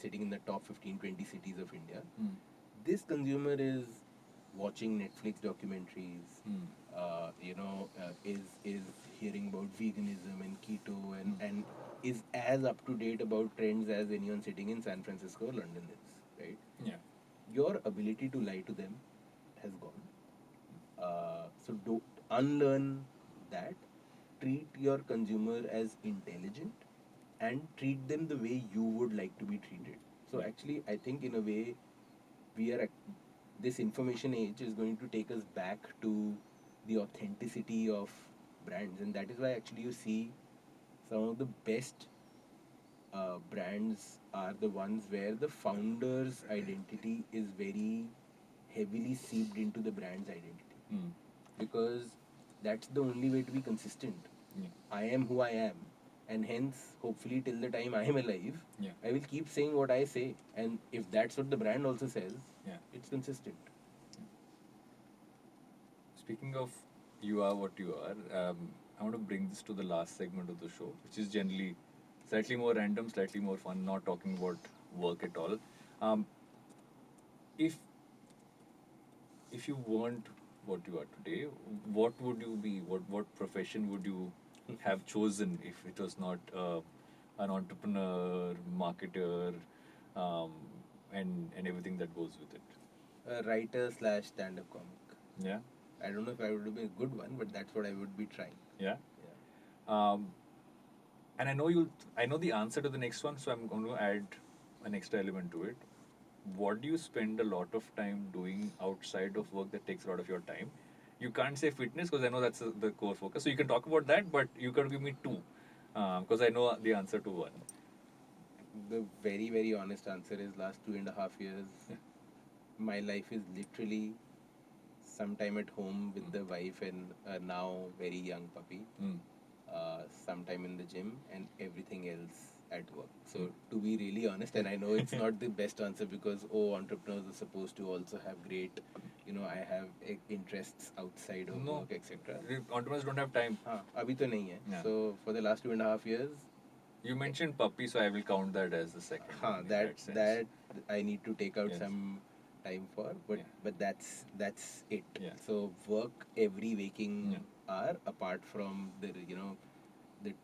sitting in the top 15, 20 cities of India. Mm. This consumer is watching Netflix documentaries, Mm. is hearing about veganism and keto, and, Mm. and is as up to date about trends as anyone sitting in San Francisco or London is, right? Yeah. Your ability to lie to them has gone. So do unlearn that. Treat your consumer as intelligent and treat them the way you would like to be treated. So Yeah. actually, I think in a way, we are this information age is going to take us back to the authenticity of brands, and that is why actually you see some of the best brands are the ones where the founder's identity is very heavily seeped into the brand's identity, Mm. because that's the only way to be consistent. Yeah. I am who I am, and hence, hopefully, till the time I am alive, Yeah. I will keep saying what I say. And if that's what the brand also says, Yeah. it's consistent. Speaking of you are what you are, I want to bring this to the last segment of the show, which is generally slightly more random, slightly more fun, not talking about work at all. Um, if if you weren't what you are today, what would you be? What profession would you have chosen if it was not an entrepreneur, marketer, um, and everything that goes with it? A writer slash stand-up comic. Yeah, I don't know if I would be a good one, but that's what I would be trying. yeah. Yeah. And I know you. I know the answer to the next one, so I'm going to add an extra element to it. What do you spend a lot of time doing outside of work that takes a lot of your time? You can't say fitness because I know that's the core focus. So you can talk about that, but you can give me two because I know the answer to one. The very, very honest answer is last 2.5 years, my life is literally sometime at home with the wife and a now very young puppy, Mm. sometime in the gym, and everything else at work. So to be really honest, and I know it's not the best answer because entrepreneurs are supposed to also have great, I have interests outside of No. work, etc. Entrepreneurs don't have time. हाँ अभी तो नहीं है. Yeah. So for the last 2.5 years, You mentioned puppy, so I will count that as the second. हाँ one in that sense. that I need to take out Yes. some time for, but Yeah. but that's it. Yeah. So work every waking Yeah. hour apart from the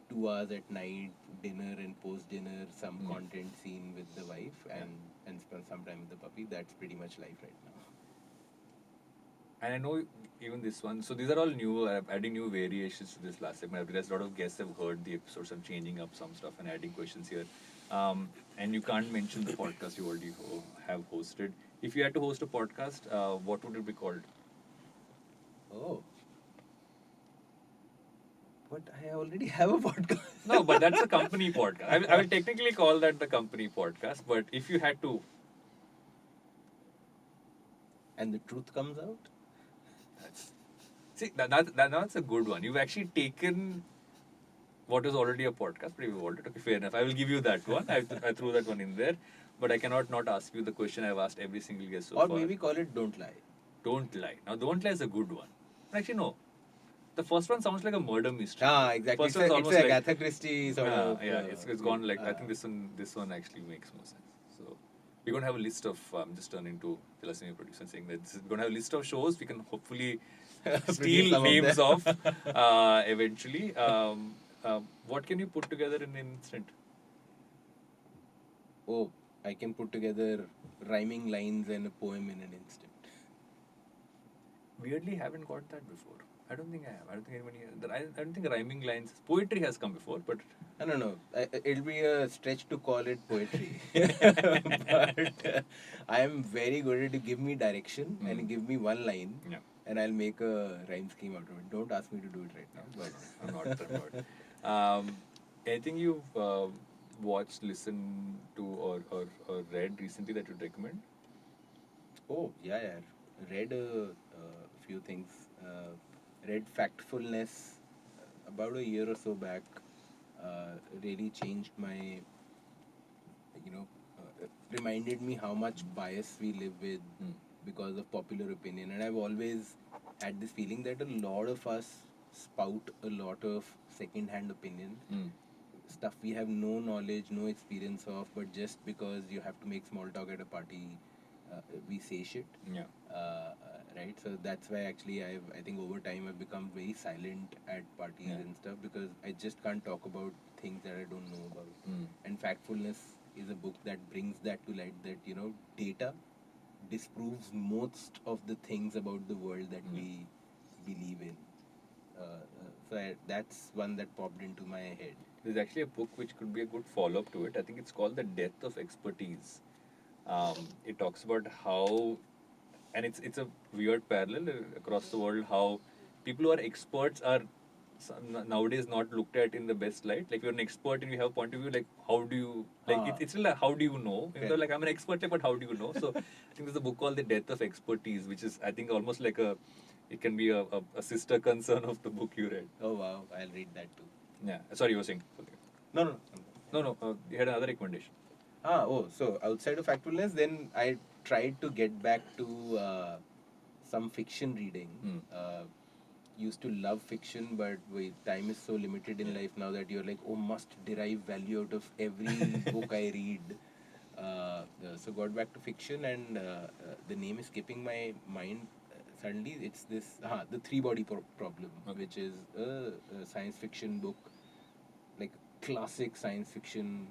2 hours at night, dinner and post dinner, some Mm. content scene with the wife, and spend some time with the puppy. That's pretty much life right now. And I know even this one. So these are all new. I'm adding new variations to this last segment. I realized a lot of guests have heard the episodes. I'm changing up some stuff and adding questions here. And you can't mention the podcast you already have hosted. If you had to host a podcast, what would it be called? Oh. But I already have a podcast. No, but that's a company podcast. I will technically call that the company podcast. But if you had to, and the truth comes out. That's, see, that's a good one. You've actually taken what is already a podcast, but you've already, okay, fair enough. I will give you that one. I threw that one in there, but I cannot not ask you the question I've asked every single guest so Or far. maybe call it Don't Lie. Don't lie. Now, don't lie is a good one. Actually, no. The first one sounds like a murder mystery. Exactly. First It's one's a almost like Agatha Christie sort of. yeah. It's gone like I think this one actually makes more sense. So we're gonna have a list of just turning to philosophy producer and saying that we're gonna have a list of shows we can hopefully steal some of names them. of eventually. What can you put together in an instant? Oh, I can put together rhyming lines and a poem in an instant. Weirdly, haven't got that before. I don't think I have. I don't think anybody. I don't think rhyming lines. Poetry has come before, but I don't know. It'll be a stretch to call it poetry. But I am very good at it. Give me direction and give me one line, yeah. and I'll make a rhyme scheme out of it. Don't ask me to do it right now. But I'm not. Anything you've watched, listened to, or read recently that you'd recommend? oh, yeah. Read a few things. Read Factfulness about a year or so back. Really changed my, reminded me how much bias we live with because of popular opinion. And I've always had this feeling that a lot of us spout a lot of second-hand opinion, stuff we have no knowledge, no experience of, but just because you have to make small talk at a party, we say shit. Yeah. Right, so that's why actually I think over time I've become very silent at parties and stuff because I just can't talk about things that I don't know about. And Factfulness is a book that brings that to light, that data disproves most of the things about the world that we believe in. That's one that popped into my head. There's actually a book which could be a good follow-up to it. I think it's called The Death of Expertise. It talks about how, and it's a weird parallel across the world, how people who are experts are nowadays not looked at in the best light. Like, you're an expert and you have a point of view, like, how do you, like, it's still like, how do you know? You know, like, I'm an expert, like, but how do you know? So I think there's a book called The Death of Expertise, which is, I think, almost like it can be a sister concern of the book you read. Oh wow, I'll read that too. Yeah. Sorry, you were saying something. No. You had another recommendation. So outside of Factfulness, then I tried to get back to some fiction reading. Used to love fiction, but time is so limited in life now that you're like, must derive value out of every book I read. So got back to fiction, and the name is skipping my mind. Suddenly, it's this the three body problem, which is a science fiction book, like classic science fiction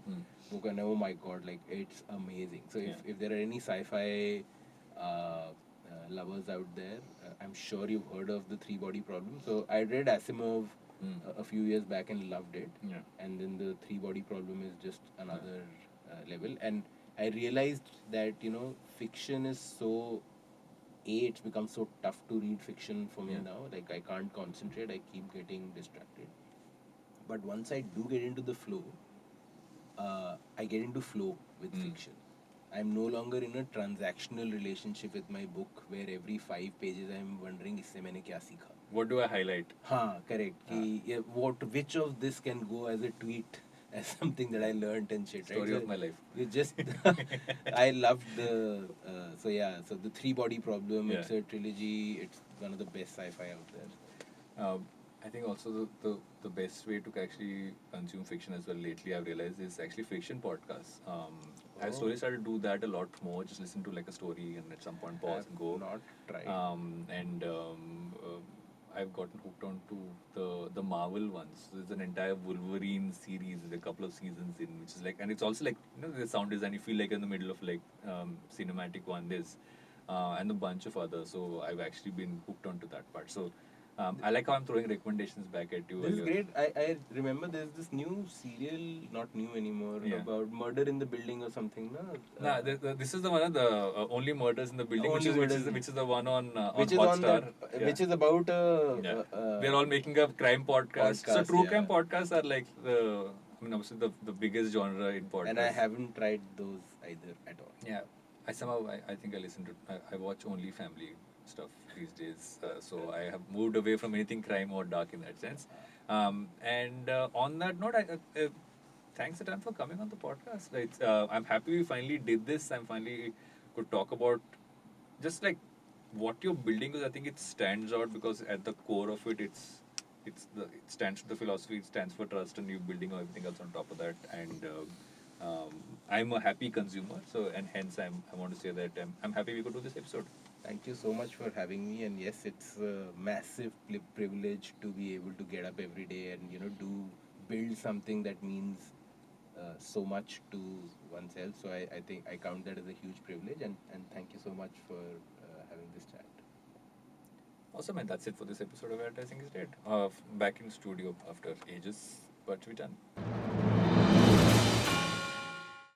book, and oh my god, like it's amazing. So if there are any sci-fi lovers out there, I'm sure you've heard of the three body problem. So I read Asimov a few years back and loved it, and then the three body problem is just another level. And I realized that fiction is so it's become so tough to read fiction for me now. Like, I can't concentrate, I keep getting distracted. But once I do get into the flow, I get into flow with fiction. I'm no longer in a transactional relationship with my book where every 5 pages I'm wondering isse maine kya seekha. What do I highlight? Correct. Which of this can go as a tweet, as something that I learned and shit. Story right? of my life. You just I loved the so the three body problem. It's a trilogy. It's one of the best sci-fi out there. I think also the best way to actually consume fiction as well lately, I've realized, is actually fiction podcasts. I've slowly started to do that a lot more. Just listen to like a story and at some point pause and go. Not tried. I've gotten hooked on to the Marvel ones. So there's an entire Wolverine series with a couple of seasons in, which is like, and it's also like, the sound design, you feel like you're in the middle of like cinematic one. There's and a bunch of others. So I've actually been hooked onto that part. So I like how I'm throwing recommendations back at you. This is great. I remember there's this new serial, not new anymore, about murder in the building or something. This is the one of the Only Murders in the Building, which is the one on Hotstar. Which is about they're all making a crime podcast. So true crime podcasts are like obviously the biggest genre in podcasts. And I haven't tried those either at all. Yeah. I think I listen to I watch only family stuff these days. So I have moved away from anything crime or dark in that sense. And on that note, thanks a ton for coming on the podcast. I'm happy we finally did this. I'm finally could talk about just like what you're building, because I think it stands out because at the core of it, it stands for the philosophy, it stands for trust, and you're building everything else on top of that. And I'm a happy consumer, so and hence I want to say that I'm happy we could do this episode. Thank you so much for having me. And yes, it's a massive privilege to be able to get up every day and do build something that means so much to oneself. So I think I count that as a huge privilege. And thank you so much for having this chat. Awesome, and that's it for this episode of Advertising is Dead. Back in studio after ages, but we done.